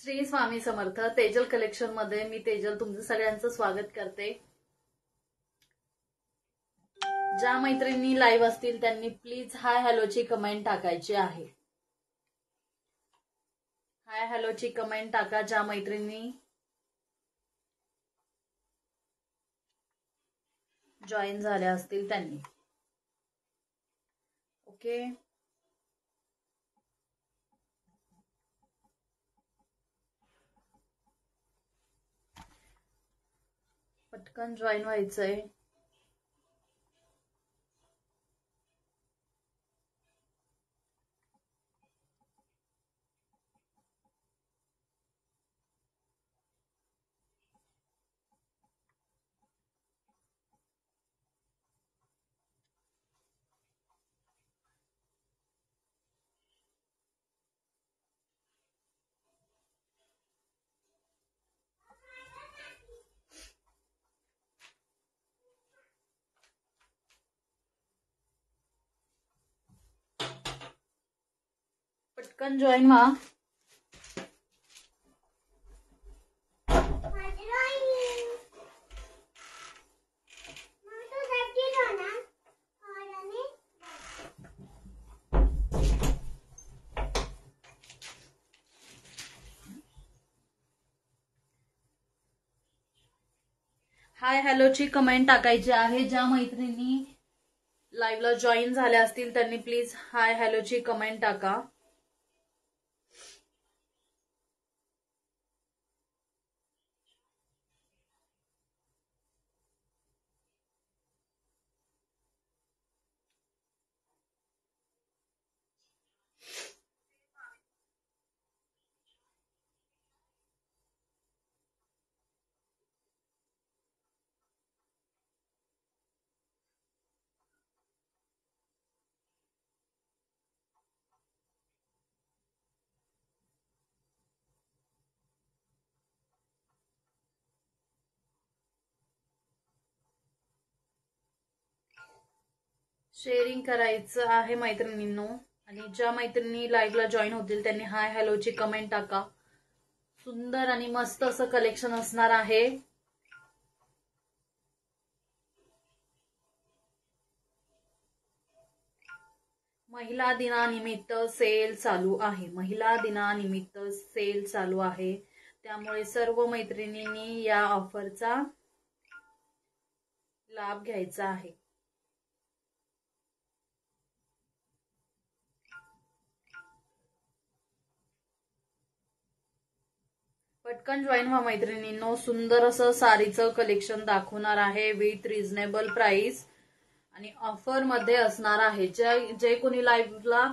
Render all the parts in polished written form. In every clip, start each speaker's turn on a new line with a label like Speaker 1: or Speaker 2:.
Speaker 1: Shri Swami Samarth. Tejal collection मध्ये मी तेजल तुमचं सगळ्यांचं स्वागत करते. ज्या मैत्रिणी लाईव्ह असतील त्यांनी प्लीज हाय हॅलोची कमेंट टाकायची आहे. हाय हॅलोची कमेंट टाका ज्या मैत्रिणी जॉईन झाल्या असतील त्यांनी. ओके, पटकन जॉईन व्हायचंय. पटकन जॉईन व्हा. हाय हॅलोची कमेंट टाकायची आहे. ज्या मैत्रिणी लाईव्हला जॉईन झाल्या असतील त्यांनी प्लीज हाय हॅलोची कमेंट टाका. शेअरिंग करायचं आहे मैत्रिणींनो. आणि ज्या मैत्रिणी लाईव्हला जॉईन होतील त्यांनी हाय हॅलोची कमेंट टाका. सुंदर आणि मस्त असं कलेक्शन असणार आहे. महिला दिनानिमित्त सेल चालू आहे. महिला दिनानिमित्त सेल चालू आहे. त्यामुळे सर्व मैत्रिणींनी या ऑफरचा लाभ घ्यायचा आहे. पटकन जॉईन व्हा मैत्रिणींनो. सुंदर असं साडीचं कलेक्शन दाखवणार आहे विथ रिझनेबल प्राइस आणि ऑफर मध्ये असणार आहे. जे कोणी लाईव्हला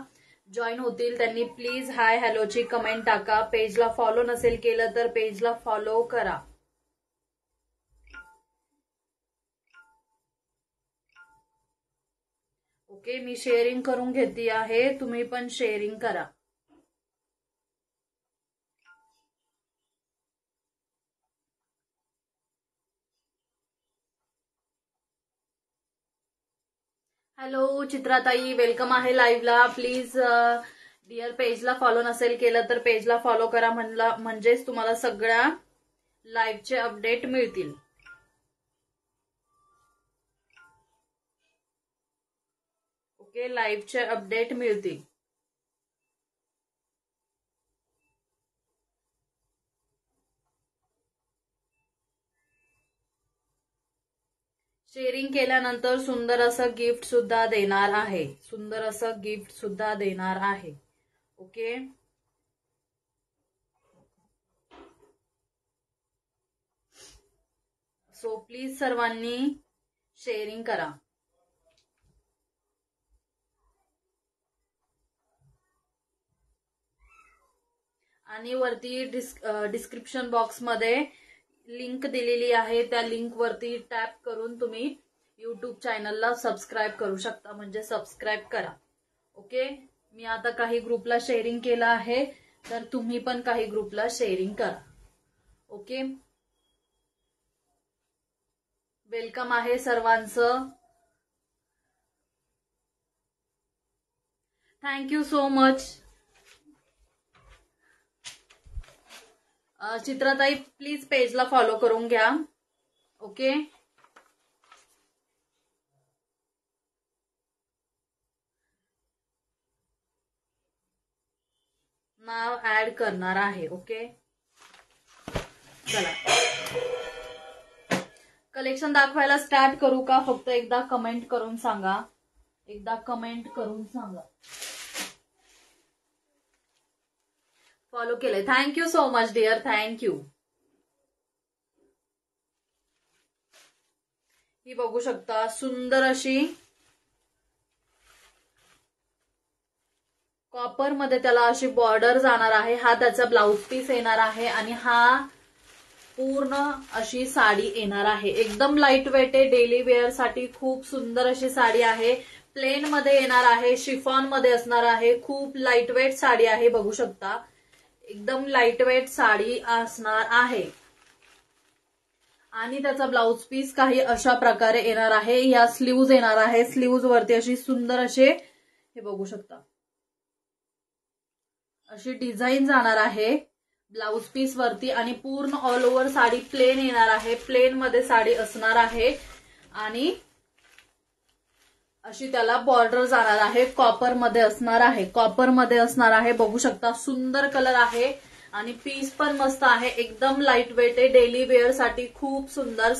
Speaker 1: जॉईन होतील त्यांनी प्लीज हाय हॅलोची कमेंट टाका. पेजला फॉलो नसेल केलं तर पेजला फॉलो करा. ओके, मी शेअरिंग करून घेते आहे. तुम्ही पण शेअरिंग करा. हॅलो चित्राताई, वेलकम आहे लाईव्हला. प्लीज डिअर पेजला फॉलो नसेल केलं तर पेजला फॉलो करा. म्हणजेच तुम्हाला सगळ्या लाईव्हचे अपडेट मिळतील. ओके, लाईव्हचे अपडेट मिळतील. शेअरिंग केल्यानंतर सुंदर असं गिफ्ट सुद्धा देणार आहे. सुंदर असं गिफ्ट सुद्धा देणार आहे. ओके, सो प्लीज सर्वांनी शेअरिंग करा. आणि वरती डिस्क्रिप्शन बॉक्स मध्ये लिंक दिलेली आहे. त्या लिंक वरती टॅप करून तुम्ही युट्यूब चॅनलला सबस्क्राईब करू शकता. म्हणजे सबस्क्राईब करा. ओके, मी आता काही ग्रुपला शेअरिंग केलं आहे तर तुम्ही पण काही ग्रुपला शेअरिंग करा. ओके, वेलकम आहे सर्वांचं. Thank you so much. चित्राताई प्लीज पेजला फॉलो करून घ्या. ओके. नाव ऍड करणार आहे. ओके चला कलेक्शन दाखवायला स्टार्ट करू का? फक्त एकदा कमेंट करून सांगा. फॉलो केलंय. Thank you so much dear. Thank you. ही बघू शकता सुंदर अशी कॉपर मध्ये त्याला अशी बॉर्डर जाणार आहे. हा त्याचा ब्लाउज पीस येणार आहे आणि हा पूर्ण अशी साडी येणार आहे. एकदम लाईट वेट आहे. डेली वेअर साठी खूप सुंदर अशी साडी आहे. प्लेन मध्ये येणार आहे. शिफॉन मध्ये असणार आहे. खूप लाईट वेट साडी आहे. बघू शकता एकदम लाईट वेट साडी असणार आहे आणि त्याचा ब्लाउज पीस काही अशा प्रकारे येणार आहे. या स्लीव्ज येणार आहे. स्लीव्ज वरती अशी सुंदर असे हे बघू शकता अशी डिझाईन जाणार आहे ब्लाउज पीस वरती आणि पूर्ण ऑल ओव्हर साडी प्लेन येणार आहे. प्लेन मध्ये साडी असणार आहे आणि अशी त्याला बॉर्डर जाणार आहे. कॉपर मध्ये असणार आहे. बघू शकता सुंदर कलर आहे आणि पीस पण मस्त आहे. एकदम लाईट वेट आहे. डेली वेअर साठी खूप सुंदर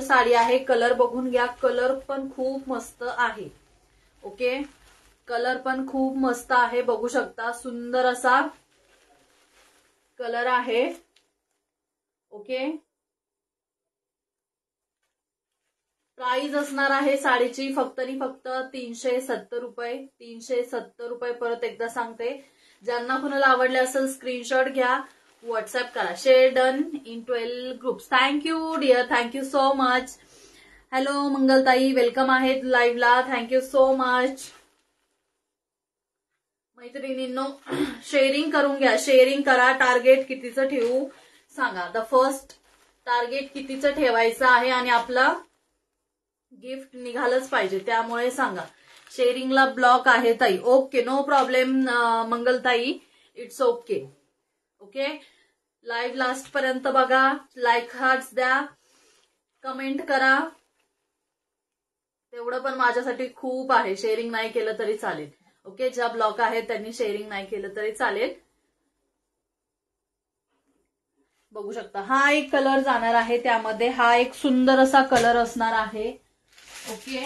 Speaker 1: साडी आहे. कलर बघून घ्या. कलर पण खूप मस्त आहे. ओके कलर पण खूप मस्त आहे. बघू शकता सुंदर असा कलर आहे. ओके प्राइस असणार आहे साडीची फक्त आणि फक्त 370 रुपये. 370 रुपये. परत एकदा सांगते. ज्यांना कुणाला आवडले असेल स्क्रीनशॉट घ्या. व्हॉट्सअप करा. Share done in 12 groups. Thank you dear. Thank you so much. Hello मंगलताई वेलकम आहेत लाईव्हला. Thank you so much. मैत्रिणींनो शेअरिंग करून घ्या. शेअरिंग करा. टार्गेट कितीचं ठेवू सांगा. द फर्स्ट टार्गेट कितीचं ठेवायचं आहे आणि आपलं गिफ्ट निघालच पाहिजे. त्यामुळे सांगा. शेअरिंगला ब्लॉक आहे ताई. ओके नो प्रॉब्लेम मंगलताई. It's okay. Okay live last पर्यंत बघा. लाईक हार्ट्स द्या. कमेंट करा. तेवढं पण माझ्यासाठी खूप आहे. शेअरिंग नाही केलं तरी चालेल. ओके ज्या ब्लॉक आहेत त्यांनी शेअरिंग नाही केलं तरी चालेल. बघू शकता हा एक कलर जाणार आहे. त्यामध्ये हा एक सुंदर असा कलर असणार आहे. ओके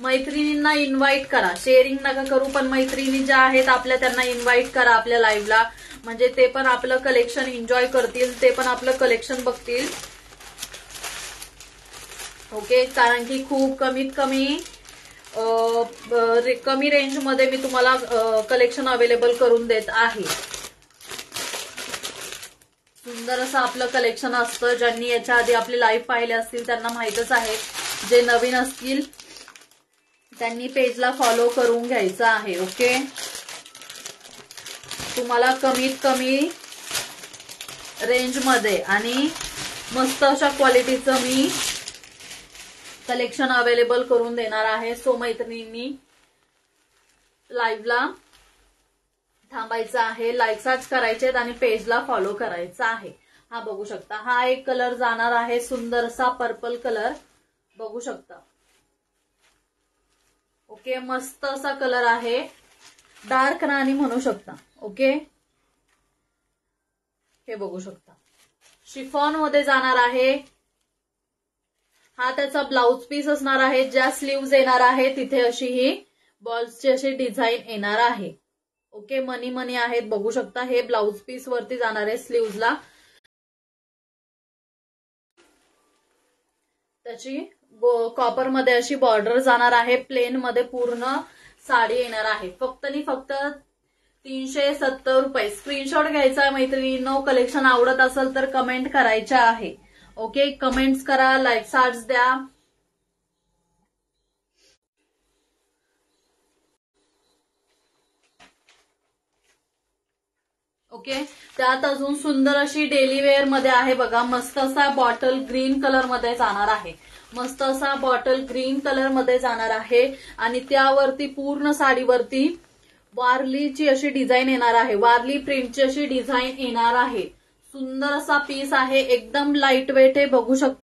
Speaker 1: मैत्रिणींना इन्व्हाइट करा. शेअरिंग नका करू पण मैत्रिणी ज्या आहेत आपल्या त्यांना इन्व्हाइट करा आपल्या लाईव्हला. म्हणजे ते पण आपलं कलेक्शन एन्जॉय करतील. ते पण आपलं कलेक्शन बघतील. ओके कारण की खूप कमीत कमी रेंज मध्ये मी तुम्हाला कलेक्शन अवेलेबल करून देत आहे. सुंदर असं आपलं कलेक्शन असतं. ज्यांनी याच्या आधी आपले लाईव्ह पाहिले असतील त्यांना माहितच आहे. जे नवीन असतील त्यांनी पेजला फॉलो करून घ्यायचं आहे. ओके तुम्हाला कमीत कमी रेंज मध्ये आणि मस्त अशा क्वालिटीचं मी कलेक्शन अवेलेबल करून देणार आहे. सो मैत्रिणींनी लाईव्हला थांबायचं आहे. लाईक्स करायचे आणि पेजला फॉलो करायचं आहे. हा बघू शकता हा एक कलर जाणार आहे. सुंदरसा पर्पल कलर बघू शकता. ओके मस्त असा कलर आहे. डार्क राणी म्हणू शकता. ओके हे बघू शकता शिफॉन मध्ये जाणार आहे. हा त्याचा ब्लाउज पीस असणार आहे. ज्या स्लीव्ज येणार आहे तिथे अशी ही बॉल्सची अशी डिझाईन येणार आहे. ओके मनी आहेत बघू शकता. हे ब्लाउज पीस वरती जाणार आहे. स्लीव्जला त्याची कॉपर मध्ये अशी बॉर्डर जाणार आहे. प्लेन मध्ये पूर्ण साडी येणार आहे. फक्त आणि फक्त 370 रुपये. स्क्रीनशॉट घ्यायचा आहे मैत्रिणींनो. कलेक्शन आवडत असेल तर कमेंट करायच्या आहे. ओके कमेंट्स करा. लाईक हार्ट्स द्या. ओके, त्यात अजून सुंदर अशी डेली वेअर मध्ये आहे बघा, मस्त असा बॉटल ग्रीन कलर मध्ये जाणार आहे, मस्त असा बॉटल ग्रीन कलर मध्ये जाणार आहे आणि त्यावरती पूर्ण साडीवरती वारलीची अशी डिझाईन येणार आहे, वारली प्रिंटची अशी डिझाईन येणार आहे. सुंदर असा पीस आहे, एकदम लाईट वेट आहे, बघू शकता.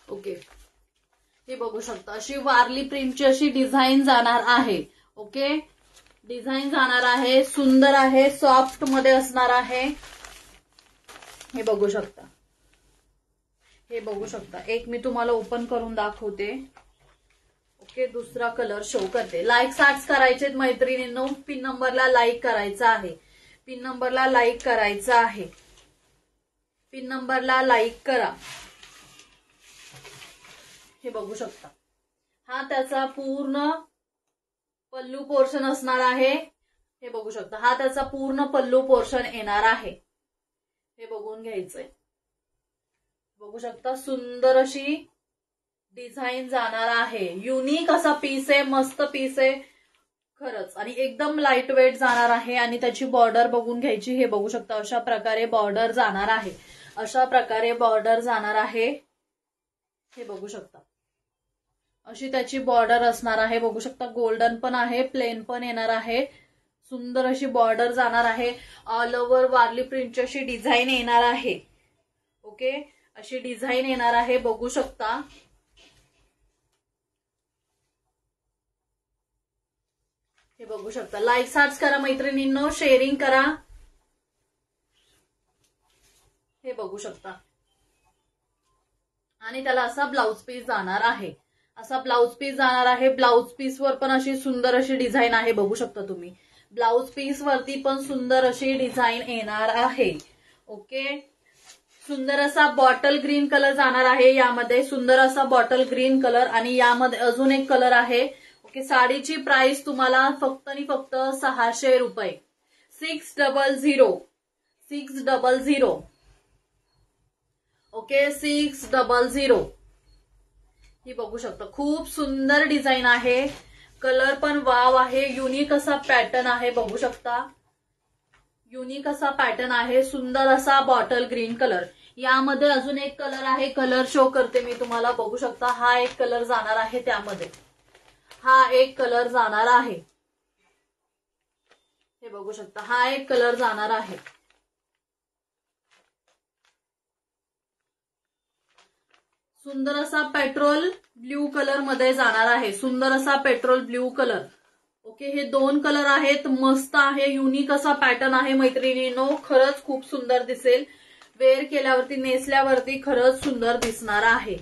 Speaker 1: ओके, हे बघू शकता, अशी वारली प्रिंटची अशी डिझाईन जाणार आहे. ओके, डिझाईन जाणार आहे, सुंदर आहे, सॉफ्ट मध्ये असणार आहे. हे बघू शकता, हे बघू शकता. एक मी तुम्हाला ओपन करून दाखवते. ओके, दुसरा कलर शो करते. लाईक 60 करायचे मैत्रिणींनो, पिन नंबरला लाईक करायचा आहे, पिन नंबरला लाईक करायचा आहे, पिन नंबरला लाईक करा. हे बघू शकता, हा त्याचा पूर्ण पल्लू पोर्शन असणार आहे. हे बघू शकता, हा त्याचा पूर्ण पल्लू पोर्शन येणार आहे. हे बघून घ्यायचंय. बघू शकता, सुंदर अशी डिझाईन जाणार आहे. युनिक असा पीस आहे, मस्त पीस आहे खरंच, आणि एकदम लाईट वेट जाणार आहे. आणि त्याची बॉर्डर बघून घ्यायची. हे बघू शकता, अशा प्रकारे बॉर्डर जाणार आहे, अशा प्रकारे बॉर्डर जाणार आहे. हे बघू शकता, अशी त्याची बॉर्डर असणार आहे. बघू शकता, गोल्डन पण आहे, प्लेन पण येणार आहे. सुंदर अशी बॉर्डर जाणार आहे. ऑल ओव्हर वारली प्रिंटची अशी डिझाईन येणार आहे. ओके, अशी डिझाईन येणार आहे, बघू शकता. हे बघू शकता. लाईक 60 करा मैत्रिणींनो, शेअरिंग करा. हे बघू शकता, आणि त्याला असा ब्लाउज पीस जाणार आहे, असा ब्लाउज पीस जाणार आहे. ब्लाउज पीस वर पण अशी सुंदर अशी डिझाईन आहे, बघू शकता तुम्ही. ब्लाउज पीस वरती पण सुंदर अशी डिझाईन येणार आहे. ओके, सुंदर असा बॉटल ग्रीन कलर जाणार आहे यामध्ये, सुंदर असा बॉटल ग्रीन कलर. आणि यामध्ये अजून एक कलर आहे. ओके, साडीची प्राइस तुम्हाला फक्त आणि फक्त 600 रुपये, 600, 600. ओके, 600. ही बघू शकता, खूप सुंदर डिझाईन आहे, कलर पण वाव आहे, युनिक असा पॅटर्न आहे, बघू शकता. युनिक असा पॅटर्न आहे, सुंदर असा बॉटल ग्रीन कलर. यामध्ये अजून एक कलर आहे, कलर शो करते मी तुम्हाला, बघू शकता. हा एक कलर जाणार आहे, त्यामध्ये हा एक कलर जाणार आहे. हे बघू शकता, हा एक कलर जाणार आहे. सुंदर असा पेट्रोल ब्ल्यू कलर मध्ये जाणार आहे, सुंदर असा पेट्रोल ब्ल्यू कलर. ओके, हे 2 कलर आहेत, मस्त आहे, युनिक असा पॅटर्न आहे मैत्रिणींनो, खरंच खूप सुंदर दिसेल. वेअर केल्यावरती, नेसल्यावरती खरंच सुंदर दिसणार आहे.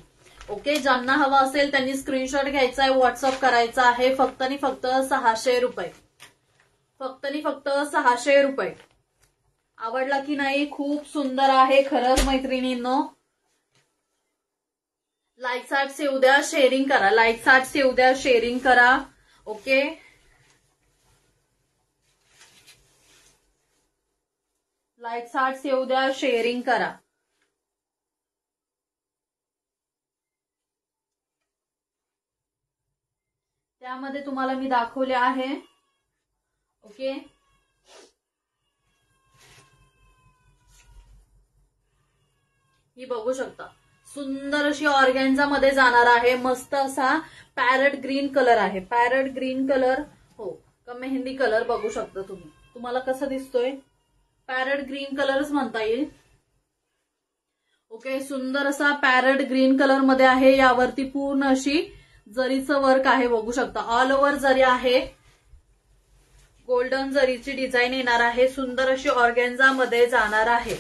Speaker 1: ओके, ज्यांना हवा असेल त्यांनी स्क्रीनशॉट घ्यायचा आहे, व्हॉट्सअप करायचा आहे. फक्त आणि फक्त 600 रुपये, फक्त आणि फक्त 600 रुपये. आवडला की नाही? खूप सुंदर आहे खरंच मैत्रिणींनो. लाईक 60 येऊ द्या, शेअरिंग करा. लाईक 60 येऊ द्या, शेअरिंग करा. ओके, लाईक 60 येऊ द्या, शेअरिंग करा. त्यामध्ये तुम्हाला मी दाखवले आहे. ओके, ही बघू शकता, सुंदर अशी ऑर्गॅन्झा मध्ये जाणार आहे. मस्त असा पॅरट ग्रीन कलर आहे, पॅरट ग्रीन कलर हो का मेहंदी कलर, बघू शकता तुम्ही. तुम्हाला कसं दिसतोय? पॅरट ग्रीन कलरच म्हणता येईल. ओके, सुंदर असा पॅरट ग्रीन कलर मध्ये आहे. यावरती पूर्ण अशी जरीचं वर्क आहे, बघू शकता. ऑल ओव्हर जरी आहे, गोल्डन जरीची डिझाईन येणार आहे. सुंदर अशी ऑर्गॅन्झा मध्ये जाणार आहे,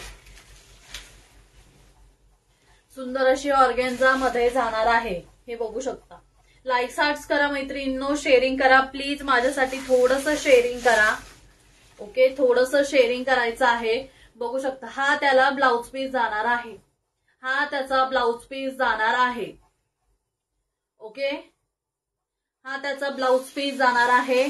Speaker 1: सुंदर अशी ऑर्गॅन्झा मध्ये जाणार आहे. हे बघू शकता. लाईक 60 करा मैत्रिणींनो, शेअरिंग करा प्लीज. माझ्यासाठी थोडंसं शेअरिंग करा. ओके, थोडंसं शेअरिंग करायचं आहे. बघू शकता, हा त्याला ब्लाउज पीस जाणार आहे, हा त्याचा ब्लाउज पीस जाणार आहे. ओके, हा त्याचा ब्लाउज पीस जाणार आहे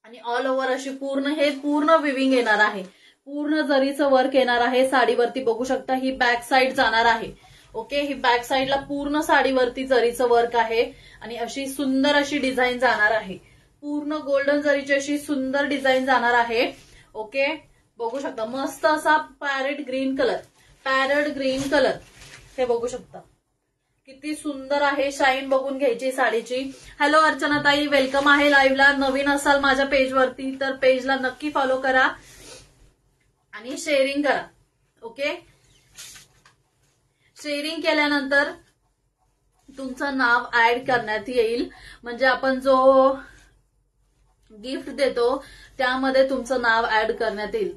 Speaker 1: आणि ऑल ओव्हर अशी पूर्ण विविंग येणार आहे, पूर्ण जरीचं वर्क येणार आहे साडीवरती. बघू शकता ही बॅक साइड जाणार आहे. ओके, ही बॅक साइडला पूर्ण साडीवरती जरीचं वर्क आहे आणि अशी सुंदर अशी डिझाईन जाणार आहे. पूर्ण गोल्डन जरीची अशी सुंदर डिझाईन जाणार आहे. ओके, बघू शकता मस्त असा पॅरेट ग्रीन कलर हे बघू शकता किती सुंदर आहे. शाईन बघून घ्यायची साडीची. हॅलो अर्चना ताई, वेलकम आहे लाईव्हला. नवीन असाल माझ्या पेजवरती तर पेजला नक्की फॉलो करा आणि शेअरिंग करा. ओके, शेअरिंग केल्यानंतर तुमचं नाव ऍड करण्यात येईल, म्हणजे आपण जो गिफ्ट देतो त्यामध्ये तुमचं नाव ऍड करण्यात येईल.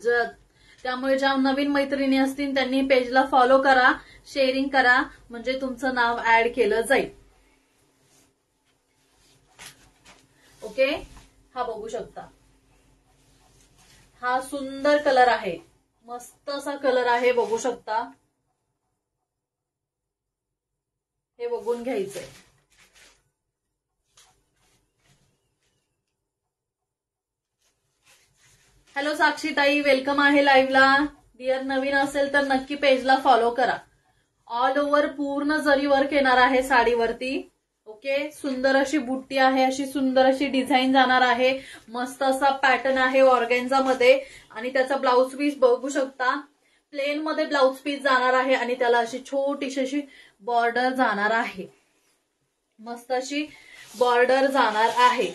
Speaker 1: त्यामुळे ज्या नवीन मैत्रिणी असतील त्यांनी पेजला फॉलो करा, शेअरिंग करा, म्हणजे तुमचं नाव ऍड केलं जाईल. ओके, हा बघू शकता हा सुंदर कलर आहे, मस्त असा कलर आहे. बघू शकता, हे बघून घ्यायचंय. हॅलो साक्षी ताई, वेलकम आहे लाईव्हला. डिअर नवीन असेल तर नक्की पेजला फॉलो करा. ऑल ओव्हर पूर्ण जरी वर्क येणार आहे साडीवरती. ओके, सुंदर अशी बुट्टी आहे, अशी सुंदर अशी डिझाईन जाणार आहे. मस्त असा पॅटर्न आहे ऑर्गेन्झा मध्ये आणि त्याचा ब्लाउज पीस बघू शकता. प्लेन मध्ये ब्लाउज पीस जाणार आहे आणि त्याला अशी छोटीशी अशी बॉर्डर जाणार आहे. मस्त अशी बॉर्डर जाणार आहे,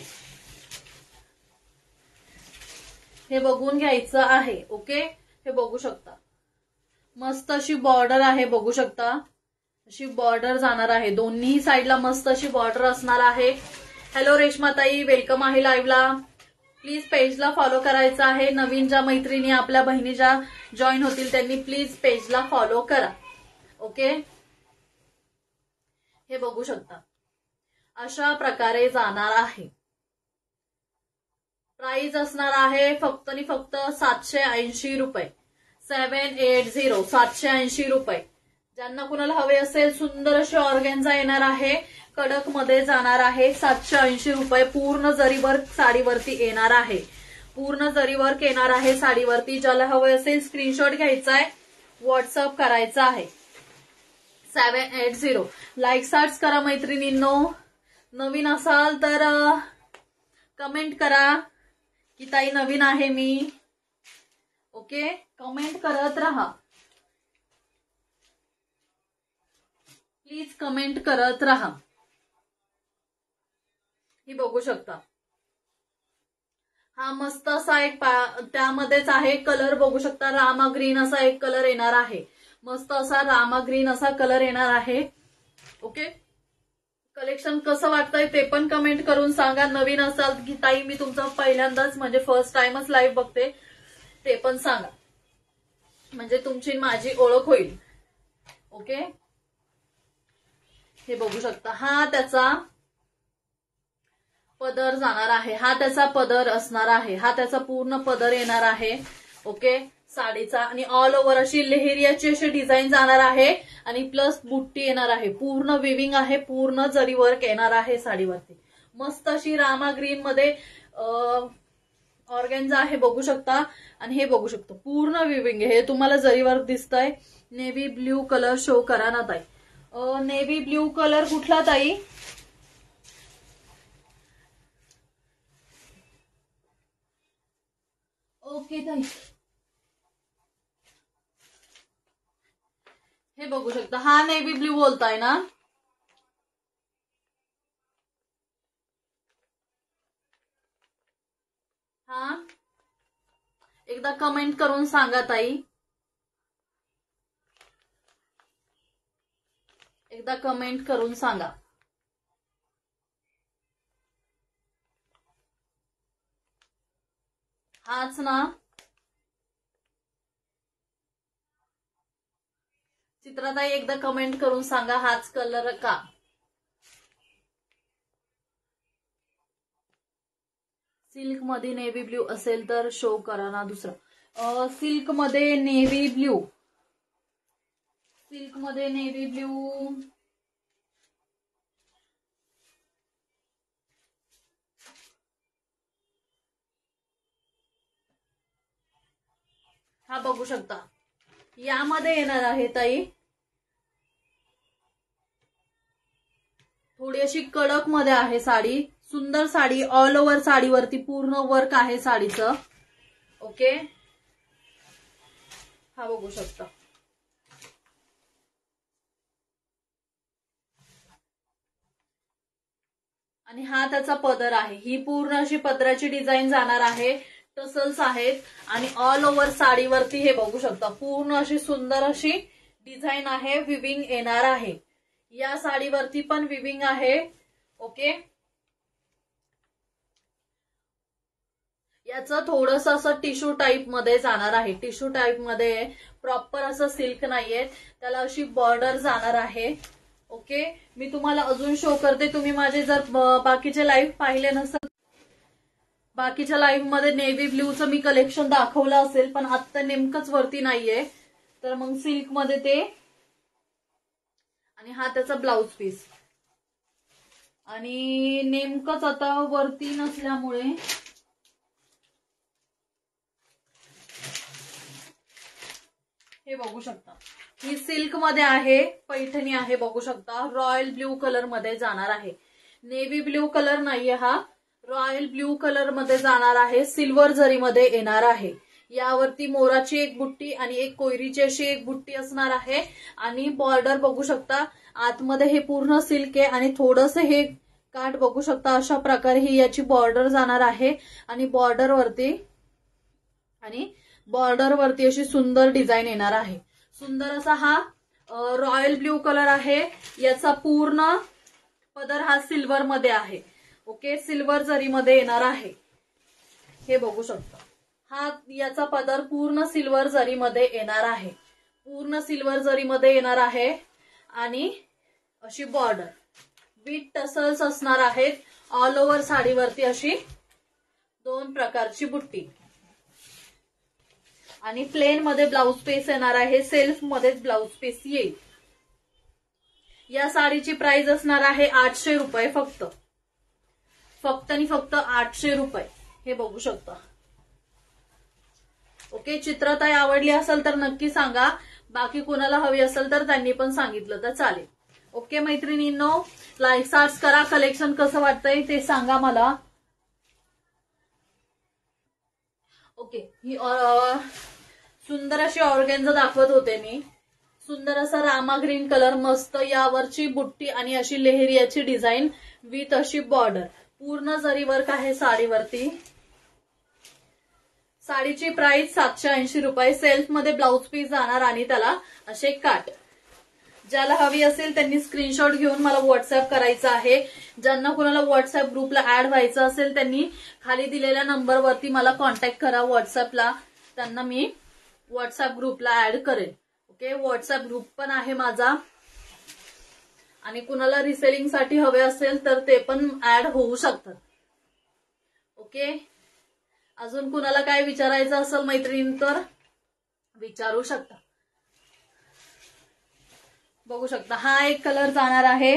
Speaker 1: हे बघून घ्यायचं आहे. ओके, हे बघू शकता मस्त अशी बॉर्डर आहे. बघू शकता अशी बॉर्डर जाणार आहे, दोन्ही साईडला मस्त अशी बॉर्डर असणार आहे. हॅलो रेश्माताई, वेलकम आहे लाईव्हला. प्लीज पेजला फॉलो करायचं आहे. नवीन ज्या मैत्रिणी आपल्या बहिणी ज्या जॉईन होतील त्यांनी प्लीज पेजला फॉलो करा. ओके, हे बघू शकता अशा प्रकारे जाणार आहे. प्राइस असणार आहे फक्त आणि फक्त 780 रुपये. 780 780 रुपये. ज्यांना कुणाला हवे असेल सुंदर अशी ऑर्गेन्झा येणार आहे, कडक मध्ये जाणार आहे. 780 रुपये पूर्ण जरी वर्क साडीवरती येणार आहे, पूर्ण जरी वर्क येणार आहे साडीवरती. ज्याला हवे असेल स्क्रीनशॉट घ्यायचा आहे, व्हॉट्सअप करायचा आहे. 780. लाईक सार्ट्स करा मैत्रिणींनो. नवीन असाल तर कमेंट करा की ताई नवीन आहे मी. ओके, कमेंट करत राहा, प्लीज कमेंट करत राहा. ही बघू शकता हा मस्त असा एक त्यामध्येच आहे कलर. बघू शकता रामा ग्रीन असा एक कलर येणार आहे, मस्त असा रामा ग्रीन असा कलर येणार आहे. ओके, कलेक्शन कसं वाटतंय ते पण कमेंट करून सांगा. नवीन असाल की ताई मी तुमचं पहिल्यांदाच म्हणजे फर्स्ट टाइमच लाईव्ह बघते ते पण सांगा, म्हणजे तुमची माझी ओळख होईल. ओके, हे बघू शकता हा त्याचा पदर जाणार आहे, हा त्याचा पदर असणार आहे, हा त्याचा पूर्ण पदर येणार आहे. ओके, साडीचा आणि ऑल ओव्हर अशी लेहेरियाची अशी डिझाईन जाणार आहे आणि प्लस बुट्टी येणार आहे. पूर्ण विविंग आहे, पूर्ण जरी वर्क येणार आहे साडीवरती. मस्त अशी रामा ग्रीन मध्ये ऑर्गेन्झा आहे बघू शकता. आणि हे बघू शकतो पूर्ण विविंग हे तुम्हाला जरी वर्क दिसतंय. नेव्ही ब्ल्यू कलर शो करा ना ताई. नेव्ही ब्ल्यू कलर कुठला ताई? ओके ताई, हे बघू शकता हा नेव्ही ब्ल्यू बोलताय ना. हा एकदा कमेंट करून सांगा ताई, एकदा कमेंट करून सांगा. हाच ना चित्राताई, एकदा कमेंट करून सांगा हाच कलर का. सिल्क मध्ये नेव्ही ब्ल्यू असेल तर शो करा ना दुसरा. सिल्क मध्ये नेव्ही ब्ल्यू सिल्क मध्ये नेव्ही ब्ल्यू, हा बघू शकता यामध्ये येणार आहे ताई, थोडी अशी कडक मध्ये आहे साडी, सुंदर साडी, ऑल ओव्हर साडीवरती पूर्ण वर्क आहे साडीचं. ओके, हा बघू शकता. आणि हा त्याचा पदर आहे, ही पूर्ण अशी पदराची डिझाईन जाणार आहे, टसल्स आहेत आणि ऑल ओव्हर साडीवरती हे बघू शकता पूर्ण अशी सुंदर अशी डिझाईन आहे, विविंग येणार आहे. या साडीवरती पण विविंग आहे. ओके, याचं थोडंसं असं टिश्यू टाईप मध्ये जाणार आहे, टिश्यू टाईप मध्ये, प्रॉपर असं सिल्क नाहीये, त्याला अशी बॉर्डर जाणार आहे. ओके, मी तुम्हाला अजून शो करते. तुम्ही माझे जर बाकीचे लाईव्ह पाहिले नसेल, बाकीच्या लाईव्ह मध्ये नेव्ही ब्ल्यूचं मी कलेक्शन दाखवलं असेल, पण आत्ता नेमकंच वरती नाहीये, तर मग सिल्क मध्ये ते. आणि हा त्याचा ब्लाउज पीस, आणि नेमकंच आता वरती नसल्यामुळे हे बघू शकता, ही सिल्क मध्ये आहे, पैठणी आहे, बघू शकता रॉयल ब्ल्यू कलर मध्ये जाणार आहे. नेव्ही ब्ल्यू कलर नाहीये हा, रॉयल ब्ल्यू कलर मध्ये जाणार आहे, सिल्वर जरी मध्ये येणार आहे. यावरती मोराची एक बुट्टी आणि एक कोयरीची अशी एक बुट्टी असणार आहे. आणि बॉर्डर बघू शकता, आतमध्ये हे पूर्ण सिल्क आहे आणि थोडंसं हे काठ बघू शकता, अशा प्रकारे ही याची बॉर्डर जाणार आहे. आणि बॉर्डरवरती अशी सुंदर डिझाईन येणार आहे. सुंदर असा हा रॉयल ब्ल्यू कलर आहे, याचा पूर्ण पदर हा सिल्वर मध्ये आहे. ओके, सिल्वर जरी मध्ये येणार आहे, हे बघू शकता. हा याचा पदर पूर्ण सिल्वर जरी मध्ये येणार आहे, पूर्ण सिल्वर जरी मध्ये येणार आहे. आणि अशी बॉर्डर विथ टसल्स असणार आहेत. ऑल ओव्हर साडीवरती अशी 2 प्रकारची बुट्टी आणि प्लेन मध्ये ब्लाउज पीस येणार आहे, सेल्फ मध्ये ब्लाउज पीस येईल. या साडीची प्राइस असणार आहे 800 रुपये, फक्त आणि फक्त 800 रुपये, हे बघू शकता. ओके, चित्रताई आवडली असेल तर नक्की सांगा, बाकी कोणाला हवी असेल तर त्यांनी पण सांगितलं तर चालेल. ओके मैत्रिणींनो, लाईक सार्च करा, कलेक्शन कसं वाटतंय ते सांगा मला. ओके, ही सुंदर अशी ऑर्गेन्झा दाखवत होते मी, सुंदर असा रामा ग्रीन कलर, मस्त यावरची बुट्टी आणि अशी लेहरियाची डिझाईन विथ अशी बॉर्डर, पूर्ण जरी वर्क आहे साडीवरती. साडीची प्राइस 780 रुपये, सेल्फ मध्ये ब्लाउज पीस जाणार आणि त्याला असे काट. ज्याला हवी असेल त्यांनी स्क्रीनशॉट घेऊन मला व्हॉट्सअप करायचं आहे. ज्यांना कोणाला व्हॉट्सअप ग्रुपला ऍड व्हायचं असेल त्यांनी खाली दिलेल्या नंबरवरती मला कॉन्टॅक्ट करा व्हॉट्सअपला, त्यांना मी व्हॉट्सअप ग्रुपला ऍड करेन. ओके, व्हॉट्सअप ग्रुप पण आहे माझा. आणि कुणाला रिसेलिंग साठी हवे असेल तर ते पण ऍड होऊ शकतात. ओके, अजून कुणाला काय विचारायचं असेल मैत्रीण तर विचारू शकता. बघू शकता हा एक कलर जाणार आहे.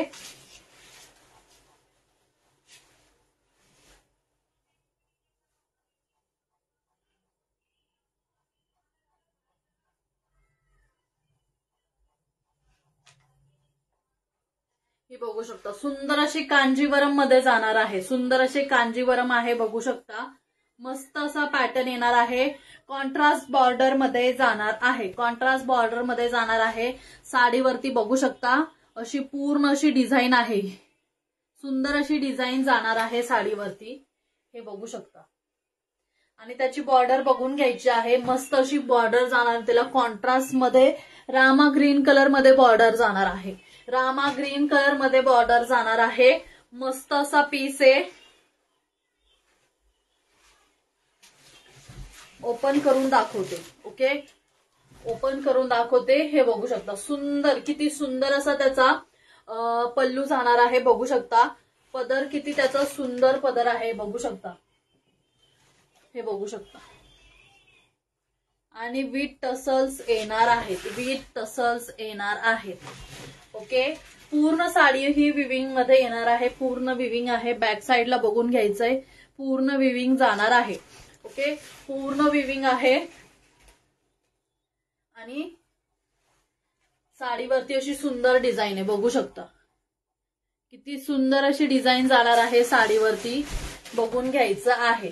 Speaker 1: ही बघू शकता सुंदर अशी कांजीवरम मध्ये जाणार आहे, सुंदर असे कांजीवरम आहे, बघू शकता मस्त असा पॅटर्न येणार आहे. कॉन्ट्रास्ट बॉर्डर मध्ये जाणार आहे, कॉन्ट्रास्ट बॉर्डर मध्ये जाणार आहे. साडीवरती बघू शकता अशी पूर्ण अशी डिझाईन आहे, सुंदर अशी डिझाईन जाणार आहे साडीवरती, हे बघू शकता. आणि त्याची बॉर्डर बघून घ्यायची आहे, मस्त अशी बॉर्डर जाणार, त्याला कॉन्ट्रास्ट मध्ये रामा ग्रीन कलर मध्ये बॉर्डर जाणार आहे, रामा ग्रीन कलर मध्ये बॉर्डर जाणार आहे. मस्त असा पीस आहे, ओपन करून दाखवते. ओके, ओपन करून दाखवते, हे बघू शकता सुंदर, किती सुंदर असा त्याचा पल्लू जाणार आहे, बघू शकता. पदर किती त्याचा सुंदर पदर आहे, बघू शकता, हे बघू शकता. आणि विथ टसल्स येणार आहेत, विथ टसल्स येणार आहेत. ओके, पूर्ण साडी ही विविंग मध्ये येणार आहे, पूर्ण विविंग आहे. बॅक साईडला बघून घ्यायचंय, पूर्ण विविंग जाणार आहे. ओके, पूर्ण विविंग आहे. आणि साडीवरती अशी सुंदर डिझाईन आहे, बघू शकता किती सुंदर अशी डिझाईन जाणार आहे साडीवरती, बघून घ्यायचं आहे.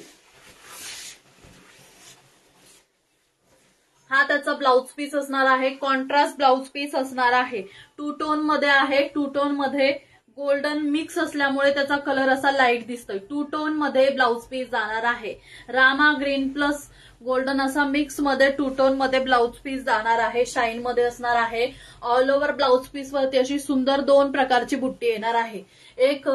Speaker 1: हा त्याचा ब्लाउज पीस असणार आहे, कॉन्ट्रास्ट ब्लाउज पीस असणार आहे. टू टोन मध्ये आहे, टू टोन मध्ये गोल्डन मिक्स असल्यामुळे त्याचा कलर असा लाईट दिसतोय. टू टोन मध्ये ब्लाउज पीस जाणार आहे. रामा ग्रीन प्लस गोल्डन असा मिक्स मध्ये टू टोन मध्ये ब्लाउज पीस जाणार आहे. शाईन मध्ये असणार आहे. ऑल ओव्हर ब्लाउज पीस वरती अशी सुंदर 2 प्रकारची बुट्टी येणार आहे, एक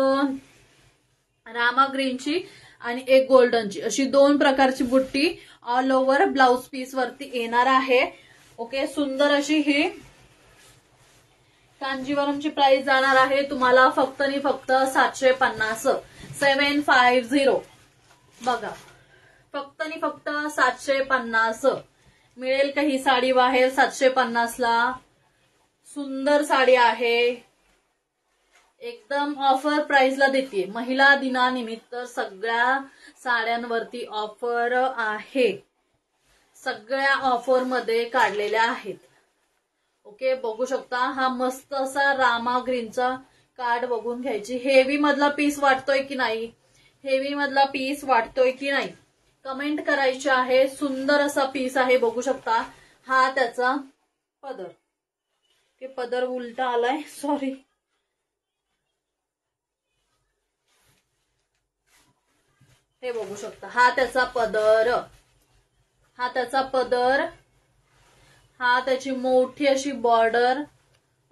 Speaker 1: रामा ग्रीनची आणि एक गोल्डनची, अशी 2 प्रकारची बुट्टी ऑल ओव्हर ब्लाउज पीस वरती येणार आहे. ओके, सुंदर अशी ही कांजीवरमची प्राइस जाणार आहे तुम्हाला फक्त आणि फक्त 750, 750. बघा, फक्त आणि फक्त 750 मिळेल का ही साडी बाहेर 750 ला. सुंदर साडी आहे, एकदम ऑफर प्राइसला देते. महिला दिनानिमित्त सगळ्या साड्यांवरती ऑफर आहे, सगळ्या ऑफर मध्ये काढलेल्या आहेत. ओके, बघू शकता हा मस्त असा रामा ग्रीनचा कार्ड बघून घ्यायची. हेवी मधला पीस वाटतोय की नाही, हेवी मधला पीस वाटतोय की नाही कमेंट करायचे आहे. सुंदर असा पीस आहे, बघू शकता. हा त्याचा पदर, हे पदर उलटा आलाय, सॉरी. हे बघू शकता, हा त्याचा पदर, हा त्याचा पदर, हा त्याची मोठी अशी बॉर्डर.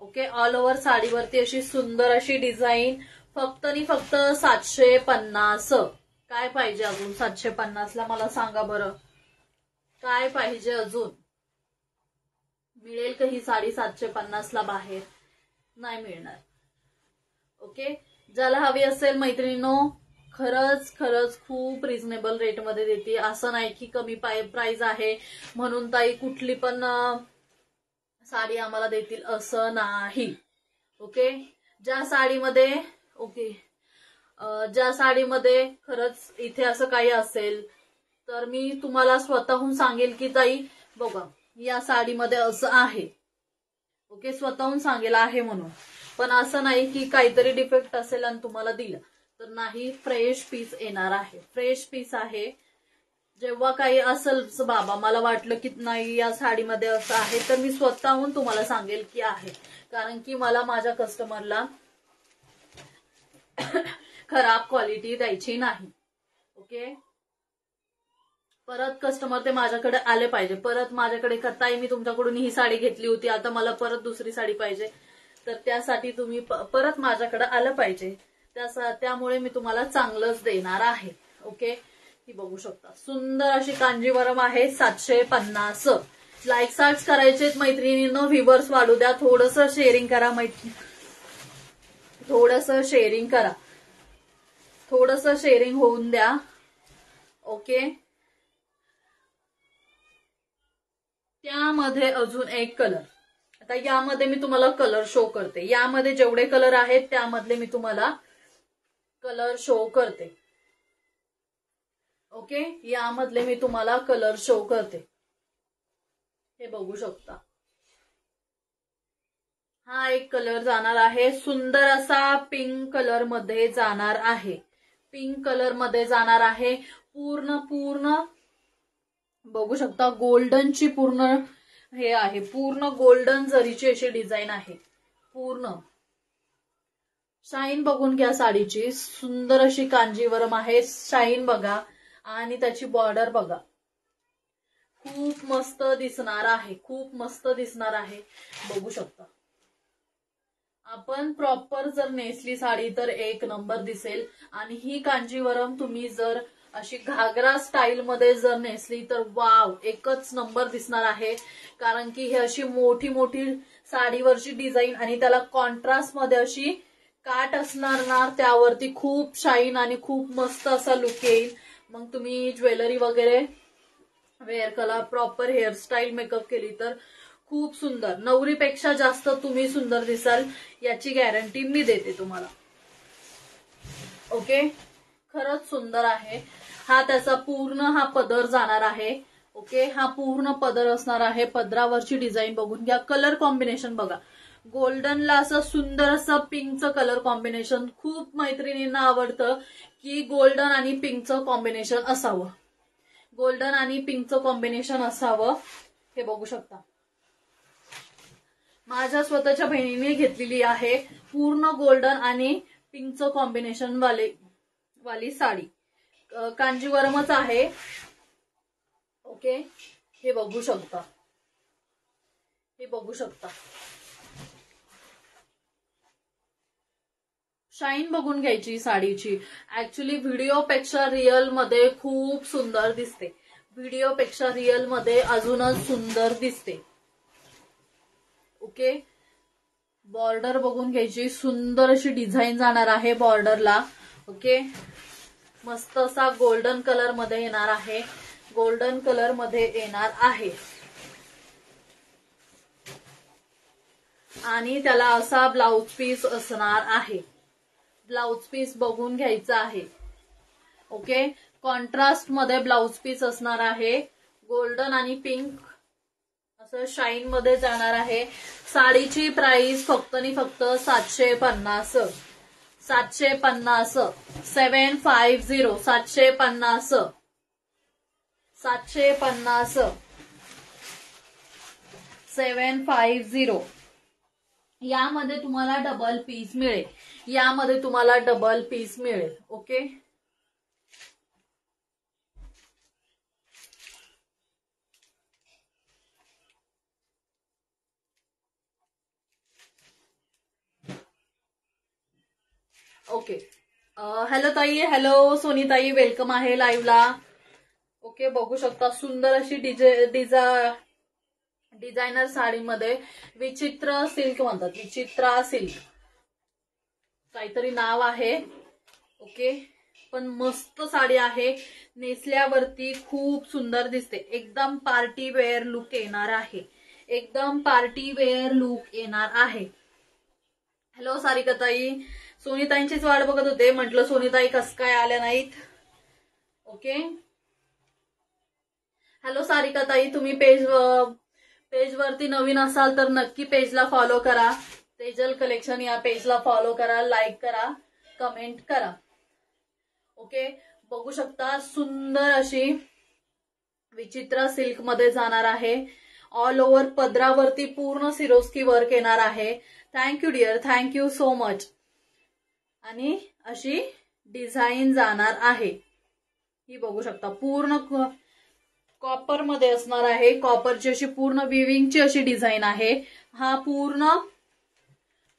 Speaker 1: ओके, ऑल ओव्हर साडीवरती अशी सुंदर अशी डिझाईन. फक्त आणि फक्त 750. काय पाहिजे अजून 750 ला मला सांगा बरं, काय पाहिजे अजून. मिळेल का ही साडी 750 ला बाहेर, नाही मिळणार. ओके, ज्याला हवी असेल मैत्रिणींनो, खरंच खरंच खूप रिझनेबल रेटमध्ये देते. असं नाही की कमी प्राइस आहे म्हणून ताई कुठली पण साडी आम्हाला देतील, असं नाही. ओके, ज्या साडीमध्ये ज्या साडीमध्ये खरंच इथे असं काही असेल तर मी तुम्हाला स्वतःहून सांगेल की ताई बघा या साडीमध्ये असं आहे. ओके, स्वतःहून सांगेल आहे म्हणून. पण असं नाही की काहीतरी डिफेक्ट असेल आणि तुम्हाला दिलं तर नाही. फ्रेश पीस येणार आहे, फ्रेश पीस आहे. जेव्हा काही असेल बाबा मला वाटलं की नाही या साडीमध्ये असं आहे तर मी स्वतःहून तुम्हाला सांगेल की आहे, कारण की मला माझ्या कस्टमरला खराब क्वालिटी द्यायची नाही. ओके, परत कस्टमर ते माझ्याकडे आले पाहिजे, परत माझ्याकडे ताई मी तुमच्याकडून ही साडी घेतली होती आता मला परत दुसरी साडी पाहिजे, तर त्यासाठी तुम्ही परत माझ्याकडे आलं पाहिजे. त्यामुळे मी तुम्हाला चांगलंच देणार आहे. ओके, ही बघू शकता सुंदर अशी कांजीवरम आहे 750. लाईक सार्च करायचे मैत्रिणींनो, व्ह्यूअर्स वाढू द्या, थोडंसं शेअरिंग करा मैत्रिणी, थोडंसं शेअरिंग करा, थोडंसं शेअरिंग होऊन द्या. ओके, त्यामध्ये अजून एक कलर, आता यामध्ये मी तुम्हाला कलर शो करते. यामध्ये जेवढे कलर आहेत त्यामधले मी तुम्हाला कलर शो करते. ओके, यामधले मी तुम्हाला कलर शो करते. हे बघू शकता, हा एक कलर जाणार आहे, सुंदर असा पिंक कलर मध्ये जाणार आहे, पिंक कलर मध्ये जाणार आहे. पूर्ण पूर्ण बघू शकता गोल्डनची पूर्ण हे आहे, पूर्ण गोल्डन जरीची अशी डिझाईन आहे. पूर्ण शाईन बघून घ्या साडीची, सुंदर अशी कांजीवरम आहे. शाईन बघा आणि त्याची बॉर्डर बघा, खूप मस्त दिसणार आहे, खूप मस्त दिसणार आहे. बघू शकता, आपण प्रॉपर जर नेसली साडी तर एक नंबर दिसेल. आणि ही कांजीवरम तुम्ही जर अशी घागरा स्टाईल मध्ये जर नेसली तर वाव, एकच नंबर दिसणार आहे. कारण की हे अशी मोठी मोठी साडीवरची डिझाईन आणि त्याला कॉन्ट्रास्ट मध्ये अशी काट असणार ना, त्यावरती खूप शाईन आणि खूप मस्त असा लुक येईल. मग तुम्ही ज्वेलरी वगैरे वेअर केला, प्रॉपर हेअरस्टाईल मेकअप केली तर खूप सुंदर, नवरीपेक्षा जास्त तुम्ही सुंदर दिसाल याची गॅरंटी मी देते तुम्हाला. ओके, खरंच सुंदर आहे. हा त्याचा पूर्ण हा पदर जाणार आहे. ओके, हा पूर्ण पदर असणार आहे. पदरावरची डिझाईन बघून घ्या, कलर कॉम्बिनेशन बघा. गोल्डनला असं सुंदर असं पिंकचं कलर कॉम्बिनेशन खूप मैत्रिणींना आवडतं की गोल्डन आणि पिंकचं कॉम्बिनेशन असावं, गोल्डन आणि पिंकचं कॉम्बिनेशन असावं. हे बघू शकता, माझ्या स्वतःच्या बहिणीने घेतलेली आहे पूर्ण गोल्डन आणि पिंकचं कॉम्बिनेशन वाली साडी. कांजीवरमच आहे. ओके, हे बघू शकता, हे बघू शकता. शाईन बघून घ्यायची साडीची. ऍक्च्युली व्हिडिओपेक्षा रिअल मध्ये खूप सुंदर दिसते, व्हिडिओपेक्षा रिअल मध्ये अजूनच सुंदर दिसते. ओके, बॉर्डर बघून घ्यायची, सुंदर अशी डिझाईन जाणार आहे बॉर्डरला. ओके, मस्त असा गोल्डन कलर मध्ये येणार आहे, गोल्डन कलर मध्ये येणार आहे. आणि त्याला असा ब्लाउज पीस असणार आहे, ब्लाउज पीस बघून घ्यायचा आहे. ओके, कॉन्ट्रास्ट मध्ये ब्लाउज पीस असणार आहे, गोल्डन आणि पिंक असं शाईन मध्ये जाणार आहे. साडीची प्राइस फक्त आणि फक्त 750, 750, 750, 750, 750, 750. यामध्ये तुम्हाला डबल पीस मिळेल, यामध्ये तुम्हाला डबल पीस मिळेल. Okay, okay. हॅलो ताई, हॅलो सोनीताई, वेलकम आहे लाईव्हला. ओके, बघू शकता सुंदर अशी डिझायनर साडीमध्ये, विचित्र सिल्क म्हणतात, विचित्रा सिल्क काहीतरी नाव आहे. ओके, पण मस्त साडी आहे, नेसल्यावरती खूप सुंदर दिसते, एकदम पार्टी वेअर लुक येणार आहे, एकदम पार्टी वेअर लुक येणार आहे. हॅलो सारिकाताई, सोनीताईंचीच वाट बघत होते, म्हटलं सोनीताई कस काय आल्या नाहीत. ओके, हॅलो सारिकाताई, तुम्ही पेजवरती नवीन असाल तर नक्की पेजला फॉलो करा, तेजल कलेक्शन या पेजला फॉलो करा, लाईक करा, कमेंट करा. ओके, बघू शकता सुंदर अशी विचित्र सिल्क मध्ये जाणार आहे. ऑल ओव्हर पदरावरती पूर्ण सिरोस्की वर्क येणार आहे. Thank you dear, thank you so much. आणि अशी डिझाईन जाणार आहे, ही बघू शकता, पूर्ण कॉपर मध्ये असणार आहे, कॉपरची अशी पूर्ण विविंगची अशी डिझाईन आहे. हा पूर्ण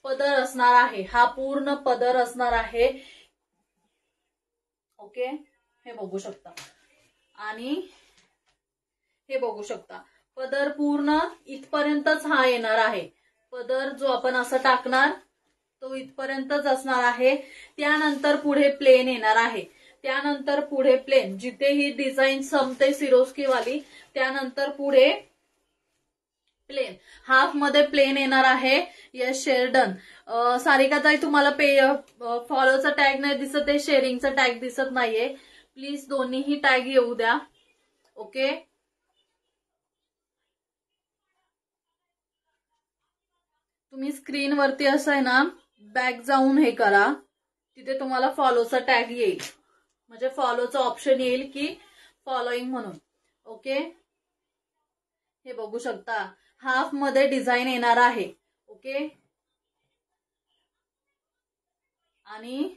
Speaker 1: पदर असणार आहे, हा पूर्ण पदर असणार आहे. ओके, हे बघू शकता. आणि हे बघू शकता, पदर पूर्ण इथपर्यंतच हा येणार आहे, पदर जो आपण असं टाकणार तो इथपर्यंतच असणार आहे. त्यानंतर पुढे प्लेन येणार आहे, त्यानंतर पुढे प्लेन, जिथे ही डिझाईन संपते सिरोस्की वाली त्यानंतर पुढे प्लेन, हाफ मध्ये प्लेन येणार आहे. यस शेरडन. सारिकाताई, तुम्हाला फॉलोचा टॅग नाही दिसत आहे, शेअरिंगचा टॅग दिसत नाहीये, प्लीज दोन्हीही टॅग येऊ द्या. ओके, तुम्ही स्क्रीनवरती असं आहे ना बॅक जाऊन हे करा, तिथे तुम्हाला फॉलोचा टॅग येईल, म्हणजे फॉलोचा ऑप्शन येईल की फॉलोईंग म्हणून. ओके, हे बघू शकता, हाफ मध्ये डिझाईन येणार आहे. ओके, आणि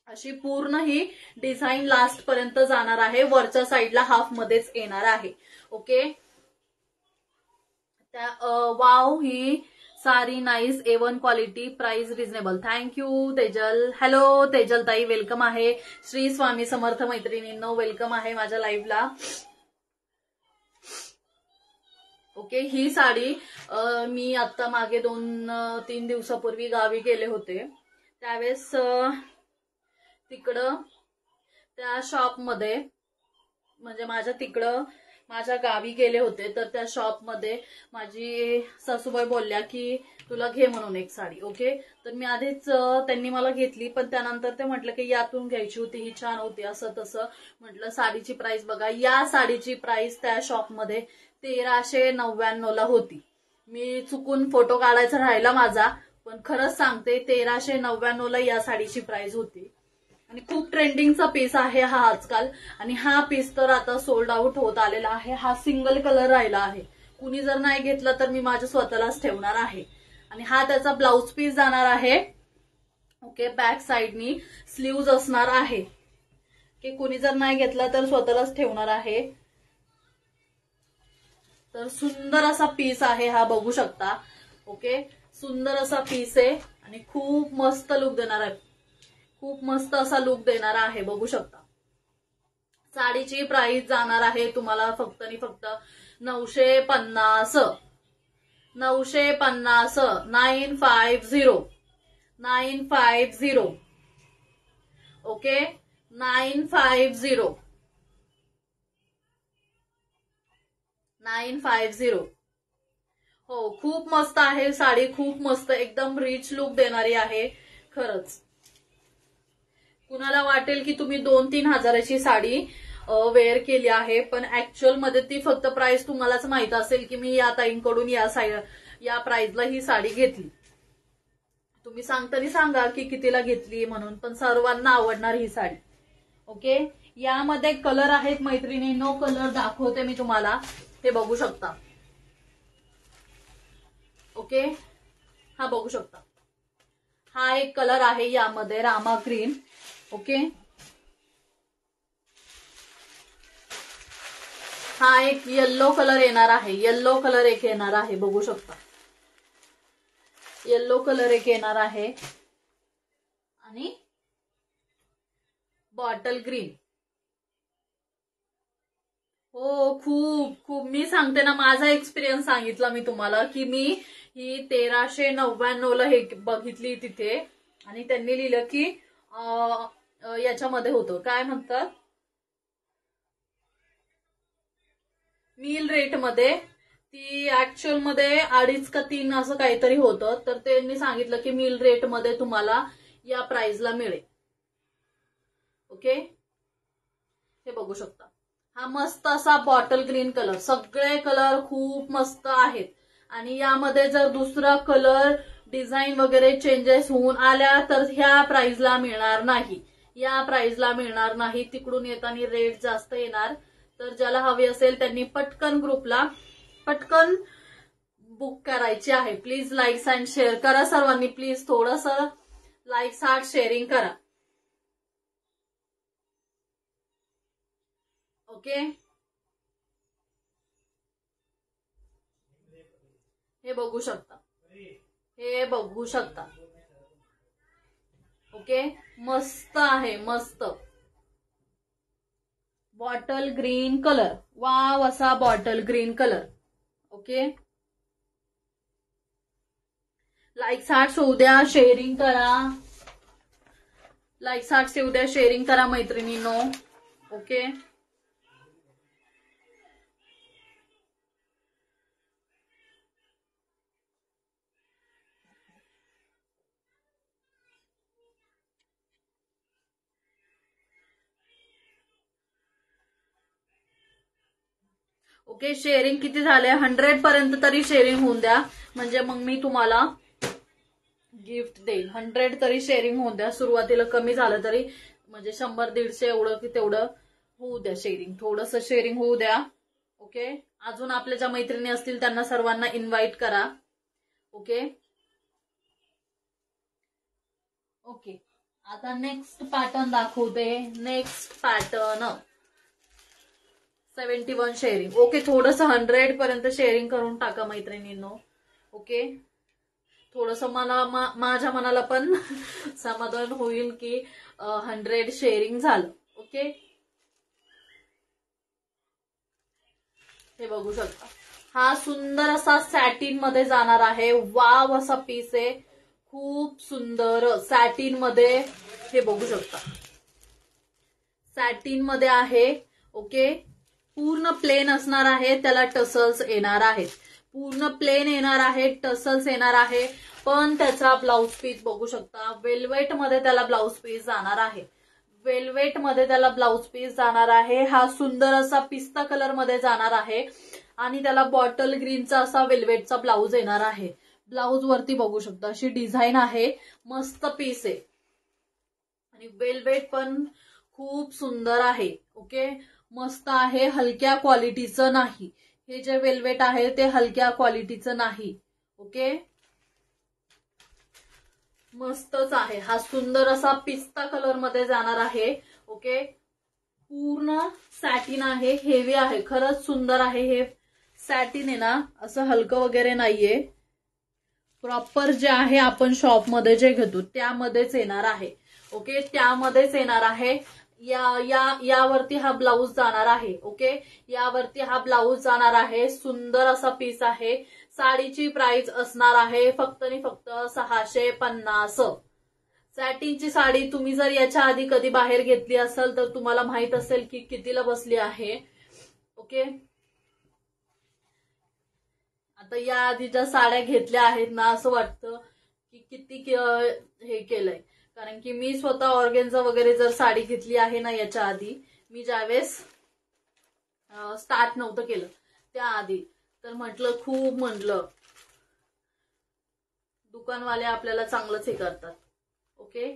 Speaker 1: अशी पूर्ण ही डिझाईन लास्ट पर्यंत जाणार आहे, वरच्या साईडला हाफ मध्येच येणार आहे. ओके, वाव, ही सारी nice, A1 quality, price reasonable. Thank you Tejal. Hello Tejal ताई, वेलकम आहे. श्री स्वामी समर्थ मैत्रिणींनो, वेलकम आहे माझ्या लाईव्हला. ओके, ही साडी मी आता मागे 2-3 दिवसापूर्वी गावी गेले होते, त्यावेळेस तिकडं त्या शॉपमध्ये म्हणजे माझ्या तिकडं माझ्या गावी गेले होते, तर त्या शॉपमध्ये माझी सासूबाई बोलल्या की तुला घे म्हणून एक साडी. ओके, तर मी आधीच त्यांनी मला घेतली, पण त्यानंतर ते म्हटलं की यातून घ्यायची होती, ही छान होती, असं तसं. म्हटलं साडीची प्राइस बघा. या साडीची प्राइस त्या शॉपमध्ये 1399 होती. मी चुकून फोटो काढायचा राहिला माझा, पण खरंच सांगते 1399 या साडीची प्राइस होती. आणि खूप ट्रेंडिंगचा पीस आहे हा आजकाल. आणि हा पीस तर आता सोल्ड आउट होत आलेला आहे. हा सिंगल कलर राहिला आहे. कुणी जर नाही घेतला तर मी माझ्या स्वतःलाच ठेवणार आहे. आणि हा त्याचा ब्लाउज पीस जाणार आहे. ओके, बॅक साइडनी स्लीव्ज असणार आहे. की कुणी जर नाही घेतला तर स्वतःलाच ठेवणार आहे. तर सुंदर असा पीस आहे हा, बघू शकता. ओके, सुंदर असा पीस आहे आणि खूप मस्त लुक देणार आहे. खूप मस्त असा लुक देणार आहे, बघू शकता. साडीची प्राइस जाणार आहे तुम्हाला फक्त आणि फक्त 950. 950 950 950. ओके, 950 950. हो, खूप मस्त आहे साडी, खूप मस्त, एकदम रिच लुक देणारी आहे खरंच. कुणाला वाटेल की तुम्ही 2-3 हजाराची साडी वेअर केली आहे, पण ऍक्च्युअल मध्ये ती फक्त प्राइस तुम्हालाच माहित असेल की मी या ताईंकडून या प्राइसला ही साडी घेतली. तुम्ही सांगताना सांगा की कितीला घेतली म्हणून, पण सर्वांना आवडणार ही साडी. ओके, यामध्ये कलर आहेत मैत्रिणींनो, कलर दाखवते मी तुम्हाला, हे बघू शकता. ओके, हा बघू शकता. हा एक कलर आहे यामध्ये, रामा ग्रीन. ओके, हा एक येल्लो कलर येणार आहे. येल्लो कलर एक येणार आहे, बघू शकता. येल्लो कलर एक येणार आहे आणि बॉटल ग्रीन. हो, खूप खूप, मी सांगते ना, माझा एक्सपिरियन्स सांगितला मी तुम्हाला की मी ही 1399 हे बघितली तिथे. आणि त्यांनी लिहिलं की याच्यामध्ये होतं, काय म्हणतात, मील रेट मध्ये. ती ऍक्च्युअल मध्ये 2.5 का 3 असं काहीतरी होतं. तर त्यांनी सांगितलं की मील रेट मध्ये तुम्हाला या प्राइसला मिळेल. ओके, हे बघू शकता. हा मस्त असा बॉटल ग्रीन कलर. सगळे कलर खूप मस्त आहेत. आणि यामध्ये जर दुसरा कलर डिझाईन वगैरे चेंजेस होऊन आल्या तर ह्या प्राइसला मिळणार नाही. या प्राइसला मिळणार नाही. तिकडून येताना रेट जास्त येणार. तर ज्याला हवी असेल त्यांनी पटकन ग्रुपला पटकन बुक करायची आहे. प्लीज लाईक्स अँड शेअर करा सर्वांनी. प्लीज थोडंसं लाईक्स हार्ट शेअरिंग करा. ओके, हे बघू शकता. हे बघू शकता. ओके, मस्त आहे, मस्त बॉटल ग्रीन कलर. वाव असा bottle green colour. Okay, likes heart होऊ द्या, शेअरिंग करा. लाईक्स हार्ट येऊ द्या, शेअरिंग करा मैत्रिणींनो. ओके, ओके, शेअरिंग किती झाले? 100 पर्यंत तरी शेअरिंग होऊन द्या, म्हणजे मग मी तुम्हाला गिफ्ट देईल. 100 तरी शेअरिंग होऊन द्या. सुरुवातीला कमी झालं तरी, म्हणजे 100-150 एवढं की तेवढं होऊ द्या शेअरिंग. थोडंसं शेअरिंग होऊ द्या. ओके, अजून आपल्या ज्या मैत्रिणी असतील त्यांना सर्वांना इन्व्हाइट करा. ओके, ओके, आता नेक्स्ट पॅटर्न दाखवते. Next pattern 71 sharing. ओके, थोडंसं 100 पर्यंत शेअरिंग करून टाका मैत्रिणींनो. ओके, थोडंसं माझ्या मनाला पण समाधान होईल की 100 शेअरिंग झालं. ओके, हे बघू शकता. हा सुंदर असा सॅटिन मध्ये जाणार आहे. वाव असा पीस आहे, खूप सुंदर सॅटिन मध्ये. हे बघू शकता, सॅटिन मध्ये आहे. ओके, पूर्ण प्लेन असणार आहे, त्याला टसल्स येणार आहेत. पूर्ण प्लेन येणार आहे, टसल्स येणार आहे. पण त्याचा ब्लाउज पीस बघू शकता, वेल्वेट मध्ये त्याला ब्लाउज पीस जाणार आहे. वेल्वेट मध्ये त्याला ब्लाउज पीस जाणार आहे. हा सुंदर असा पिस्ता कलर मध्ये जाणार आहे आणि त्याला बॉटल ग्रीनचा असा वेल्वेटचा ब्लाउज येणार आहे. ब्लाउज वरती बघू शकता अशी डिझाईन आहे, मस्त पीस आहे आणि वेल्वेट पण खूप सुंदर आहे. ओके, मस्त आहे, हलक्या क्वालिटीचं नाही. हे जे वेल्वेट आहे ते हलक्या क्वालिटीचं नाही. ओके, मस्तच आहे. हा सुंदर असा पिस्ता कलर मध्ये जाणार आहे. ओके, पूर्ण सॅटिन आहे, हेवी आहे, खरंच सुंदर आहे. हे सॅटिन आहे ना, असं हलकं वगैरे नाहीये, प्रॉपर जे आहे आपण शॉप मध्ये जे घेतो त्यामध्येच येणार आहे. ओके, त्यामध्येच येणार आहे. यावरती हा ब्लाऊज जाणार आहे. ओके, यावरती हा ब्लाऊज जाणार आहे. सुंदर असा पीस आहे. साडीची प्राइस असणार आहे फक्त आणि फक्त 650. सॅटिनची साडी तुम्ही जर याच्या आधी कधी बाहेर घेतली असेल तर तुम्हाला माहित असेल की कितीला बसली आहे. ओके, आता या आधी ज्या साड्या घेतल्या आहेत ना, असं वाटतं की किती हे केलंय. कारण की मी स्वतः ऑर्गेन्झा वगैरे जर साडी घेतली आहे ना याच्या आधी, मी ज्यावेळेस स्टार्ट नव्हतं केलं त्याआधी, तर म्हटलं दुकानवाले आपल्याला चांगलंच हे करतात. ओके,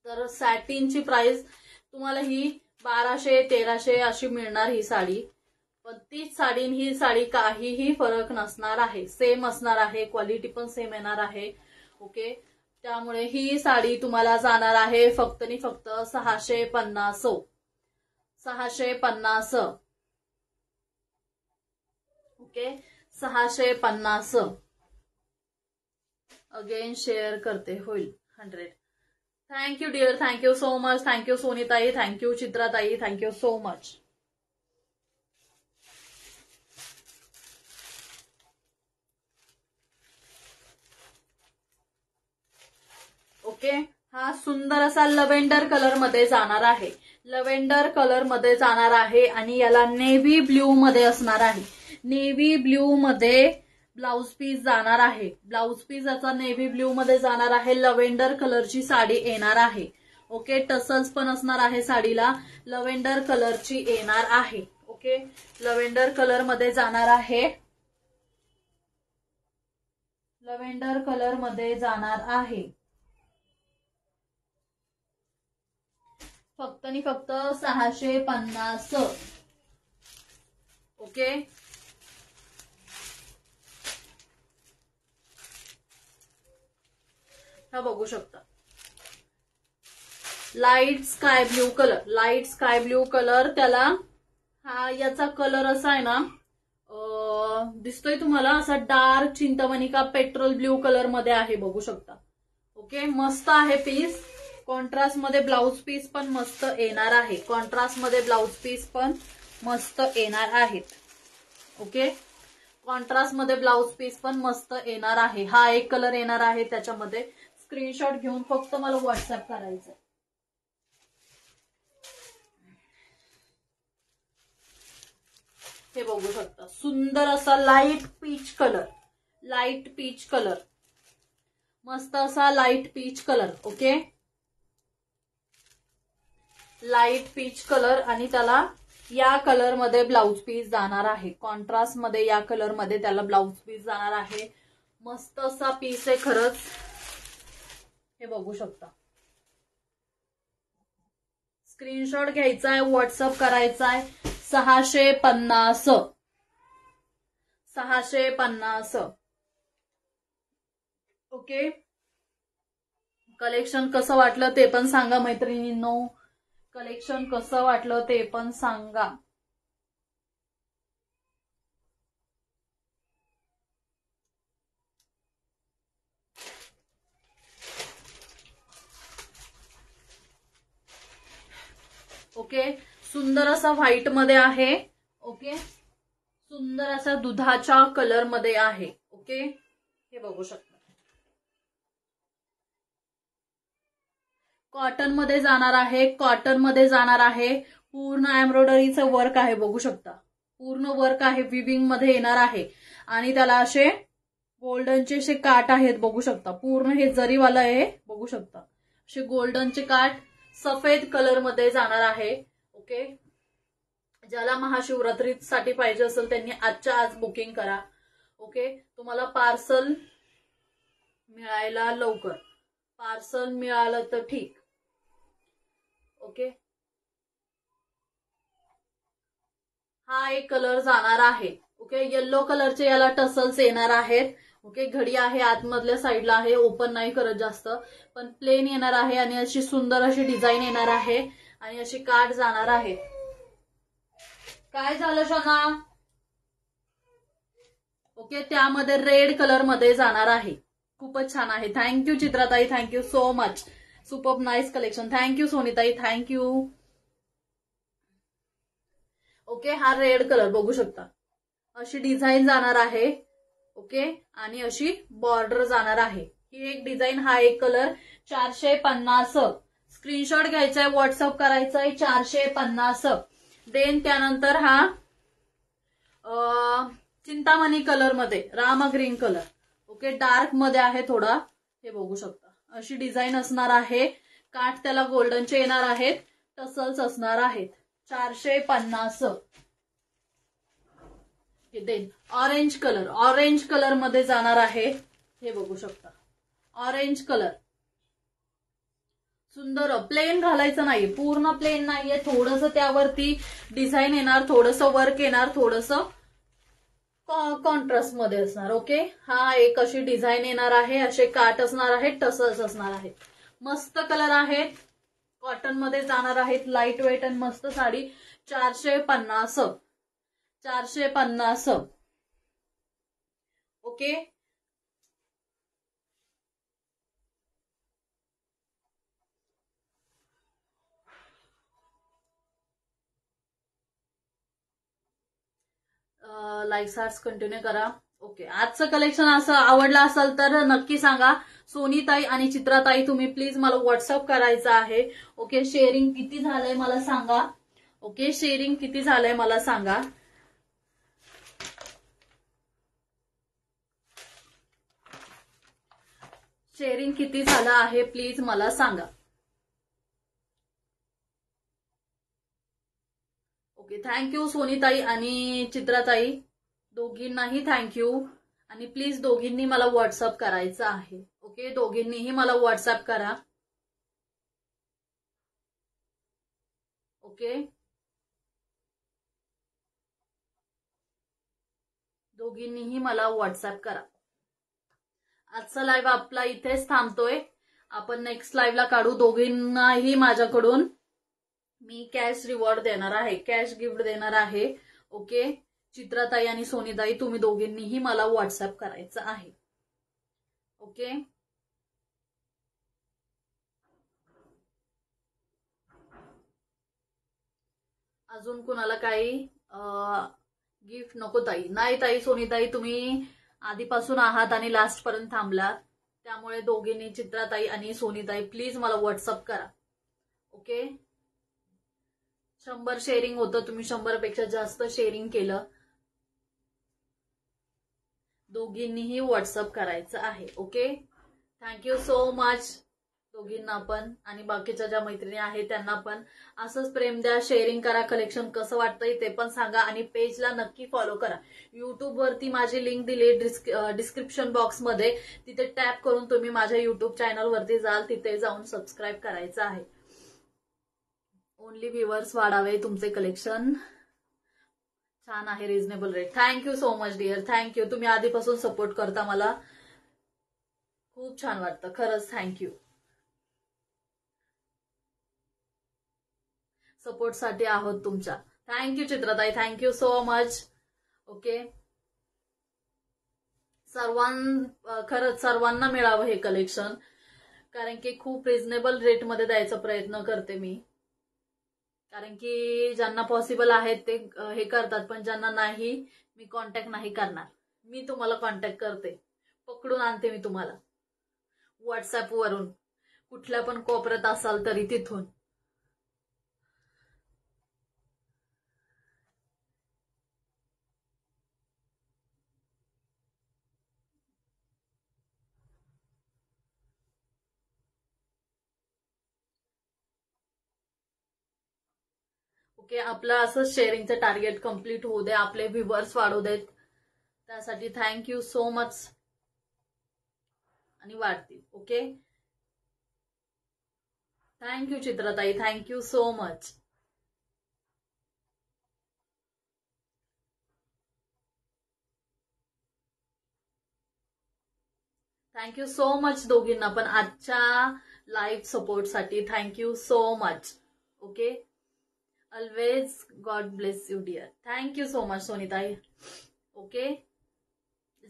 Speaker 1: तर सॅटिनची प्राइस तुम्हाला ही 1200-1300 अशी मिळणार ही साडी. पण तीच साडी ही साडी काहीही फरक नसणार आहे, सेम असणार आहे, क्वालिटी पण सेम येणार आहे. ओके, त्यामुळे ही साडी तुम्हाला जाणार आहे फक्त आणि फक्त 650. 650. ओके, 650. अगेन शेअर करते, होईल 100. Thank you dear, thank you so much. Thank you सोनीताई, थँक्यू चित्राताई, थँक्यू सो मच. ओके, हा सुंदर असा लव्हेंडर कलर मध्ये जाणार आहे. लव्हेंडर कलर मध्ये जाणार आहे आणि याला नेव्ही ब्ल्यू मध्ये असणार आहे. नेव्ही ब्ल्यू मध्ये ब्लाउज पीस जाणार आहे. ब्लाउज पीस याचा नेव्ही ब्ल्यू मध्ये जाणार आहे. लव्हेंडर कलरची साडी येणार आहे. ओके, टसल्स पण असणार आहे साडीला, लव्हेंडर कलरची येणार आहे. ओके, लव्हेंडर कलर मध्ये जाणार आहे. लव्हेंडर कलर मध्ये जाणार आहे. फक्त आणि फक्त 650. ओके, हा बघू शकता light sky blue colour. Light sky blue colour त्याला, हा याचा कलर असा आहे ना, दिसतोय तुम्हाला असा डार्क चिंतामणी का पेट्रोल ब्ल्यू कलर मध्ये आहे, बघू शकता. ओके, मस्त आहे पीस. कॉन्ट्रास्ट मध्ये ब्लाउज पीस पण मस्त येणार आहे. कॉन्ट्रास्ट मध्ये ब्लाउज पीस पण मस्त येणार आहेत. ओके, कॉन्ट्रास्ट मध्ये ब्लाउज पीस पण मस्त येणार आहे. हा एक कलर येणार आहे त्याच्यामध्ये. स्क्रीनशॉट घेऊन फक्त मला व्हॉट्सअप करायचं. हे बघू शकता, सुंदर असा light peach colour. Light peach colour, मस्त असा light peach colour. Okay, light peach colour आणि त्याला या कलर मध्ये ब्लाउज पीस जाणार आहे. कॉन्ट्रास्ट मध्ये या कलर मध्ये त्याला ब्लाउज पीस जाणार आहे. मस्त असा पीस आहे खरंच. हे बघू शकता. स्क्रीनशॉट घ्यायचा आहे, व्हॉट्सअप करायचा आहे. 650. 650. ओके, कलेक्शन कसं वाटलं ते पण सांगा मैत्रिणींनो. कलेक्शन कसं वाटलं ते पण सांगा. ओके, सुंदर असा व्हाईट मध्ये आहे. ओके, सुंदर असा दुधाच्या कलर मध्ये आहे. ओके, हे बघू शकता. कॉटन मध्ये जाणार आहे. कॉटन मध्ये जाणार आहे. पूर्ण एम्ब्रॉयडरीचं वर्क आहे, बघू शकता. पूर्ण वर्क आहे, विविंग मध्ये येणार आहे. आणि त्याला असे गोल्डनचे असे काट आहेत, बघू शकता. पूर्ण हे जरीवाला आहे, बघू शकता. असे गोल्डनचे काट सफेद कलर मध्ये जाणार आहे. ओके. ज्याला महाशिवरात्रीसाठी पाहिजे असेल त्यांनी आजच्या आज बुकिंग करा. ओके. तुम्हाला पार्सल मिळायला लवकर. पार्सल मिळालं तर ठीक. ओके. हा एक कलर जाणार आहे. ओके. येलो कलरचे याला टसल्स येणार आहेत. ओके. घडी आहे आतमधल्या साईडला आहे, ओपन नाही करत जास्त, पण प्लेन येणार आहे. आणि अशी सुंदर अशी डिझाईन येणार आहे. आणि अशी काठ जाणार आहे. काय झालं शना? ओके. त्यामध्ये रेड कलर मध्ये जाणार आहे. खूपच छान आहे. थँक्यू चित्राताई, thank you so much. Super nice collection. Thank you सोनीताई, थँक्यू. ओके. हा रेड कलर बघू शकता. अशी डिझाईन जाणार आहे. ओके. आणि अशी बॉर्डर जाणार आहे. ही एक डिझाईन, हा एक कलर. 450. स्क्रीनशॉट घ्यायचा आहे, व्हॉट्सअप करायचा आहे. 450. देन त्यानंतर हा चिंतामणी कलर मध्ये, Rama green colour. Okay. Dark मध्ये आहे थोडा, हे बघू शकता. अशी डिझाईन असणार आहे. काठ त्याला गोल्डनचे येणार आहेत, टसल्स असणार आहेत. 450. Then orange colour, orange colour मध्ये जाणार आहे. हे बघू शकता. ऑरेंज कलर सुंदर. प्लेन घालायचं नाही, पूर्ण प्लेन नाहीये. थोडंसं त्यावरती डिझाईन येणार, थोडंसं वर्क येणार, थोडंसं कॉन्ट्रास्ट मध्ये असणार. ओके. हा एक अशी डिझाईन येणार आहे. असे काट असणार आहेत, टसल्स असणार आहेत. मस्त कलर आहेत, कॉटन मध्ये जाणार आहेत. लाईट वेट आणि मस्त sari. 450. 450. Okay. Likes hearts continue करा. ओके. आजचं कलेक्शन असं आवडलं असेल तर नक्की सांगा. सोनीताई आणि चित्राताई, तुम्ही प्लीज मला व्हॉट्सअप करायचं आहे. ओके. शेअरिंग किती झालंय मला सांगा. ओके. शेअरिंग किती झालंय मला सांगा. शेअरिंग किती झालं आहे प्लीज मला सांगा. ओके. थँक्यू सोनीताई आणि चित्राताई, दोघींनाही थँक्यू. आणि प्लीज दोघींनी मला व्हॉट्सअप करायचं आहे. ओके. दोघींनीही मला व्हॉट्सअप करा. ओके. दोघींनीही मला व्हॉट्सअप करा. आजचा लाईव्ह आपला इथेच थांबतोय. आपण नेक्स्ट लाईव्हला काढू. दोघींनाही माझ्याकडून मी कॅश रिवॉर्ड देणार आहे, कॅश गिफ्ट देणार आहे. ओके. चित्राताई आणि सोनीताई, तुम्ही दोघींनीही मला व्हॉट्सअप करायचं आहे. ओके. अजून कुणाला काही गिफ्ट नको ताई? नाही ताई, सोनीताई तुम्ही आधीपासून आहात आणि लास्ट पर्यंत थांबलात, त्यामुळे दोघींनी, चित्राताई आणि सोनीताई, प्लीज मला व्हॉट्सअप करा. ओके. 100 शेअरिंग होतं, तुम्ही 100 पेक्षा जास्त शेअरिंग केलं. दोघींनीही व्हॉट्सअप करायचं आहे. ओके. थँक्यू सो मच दोघींना पण, आणि बाकीच्या ज्या मैत्रिणी आहेत त्यांना पण असंच प्रेम द्या, शेअरिंग करा. कलेक्शन कसं वाटतंय ते पण सांगा. आणि पेजला नक्की फॉलो करा. युट्यूब वरती माझी लिंक दिली डिस्क्रिप्शन बॉक्स मध्ये, तिथे टॅप करून तुम्ही माझ्या युट्यूब चॅनल वरती जाल, तिथे जाऊन सबस्क्राईब करायचं आहे. ओनली व्ह्युअर्स वाढावे. तुमचे कलेक्शन छान आहे, reasonable rate. Thank you so much dear, thank you. तुम्ही आधीपासून सपोर्ट करता, मला खूप छान वाटतं खरंच. थँक्यू. सपोर्टसाठी आहोत तुमच्या. थँक्यू चित्राताई, थँक्यू सो मच. ओके. खरंच सर्वांना मिळावं हे कलेक्शन, कारण की खूप रिझनेबल रेटमध्ये द्यायचा प्रयत्न करते मी. कारण की ज्यांना पॉसिबल आहेत ते हे करतात, पण ज्यांना नाही, मी कॉन्टॅक्ट नाही करणार. मी तुम्हाला कॉन्टॅक्ट करते, पकडून आणते मी तुम्हाला व्हॉट्सअप वरून, कुठल्या पण कोपऱ्यात असाल तरी तिथून. ओके, आपलं असं शेअरिंगचं टार्गेट कम्प्लीट होऊ दे, आपले व्ह्युअर्स वाढू देत, त्यासाठी थँक्यू सो मच. आणि वाढतील. ओके, थँक्यू चित्रताई, thank you so much. Thank you so much दोघींना पण आजच्या लाईव्ह सपोर्टसाठी. Thank you so much. Okay, always God bless you dear. Thank you so much सोनीताई. ओके,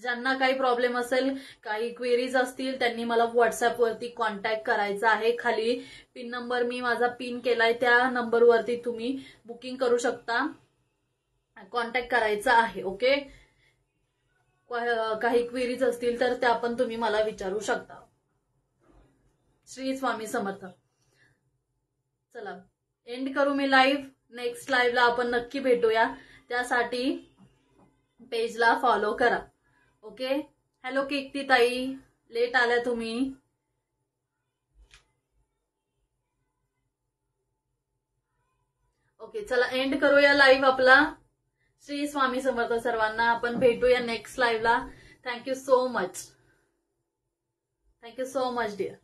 Speaker 1: ज्यांना काही प्रॉब्लेम असेल, काही क्वेरीज असतील, त्यांनी मला व्हॉट्सअपवरती कॉन्टॅक्ट करायचा आहे. खाली पिन नंबर मी माझा पिन केलाय, त्या नंबरवरती तुम्ही बुकिंग करू शकता, कॉन्टॅक्ट करायचा आहे. ओके, काही क्वेरीज असतील तर त्या पण तुम्ही मला विचारू शकता. श्री स्वामी समर्थ. चला एंड करू मी लाईव्ह. नेक्स्ट लाईव्हला आपण नक्की भेटूया, त्यासाठी पेजला फॉलो करा. ओके, हॅलो कीर्ती ताई, लेट आल्या तुम्ही. ओके, चला एंड करूया लाईव्ह आपला. श्री स्वामी समर्थ सर्वांना. आपण भेटूया नेक्स्ट लाईव्हला. Thank you so much. Thank you so much dear.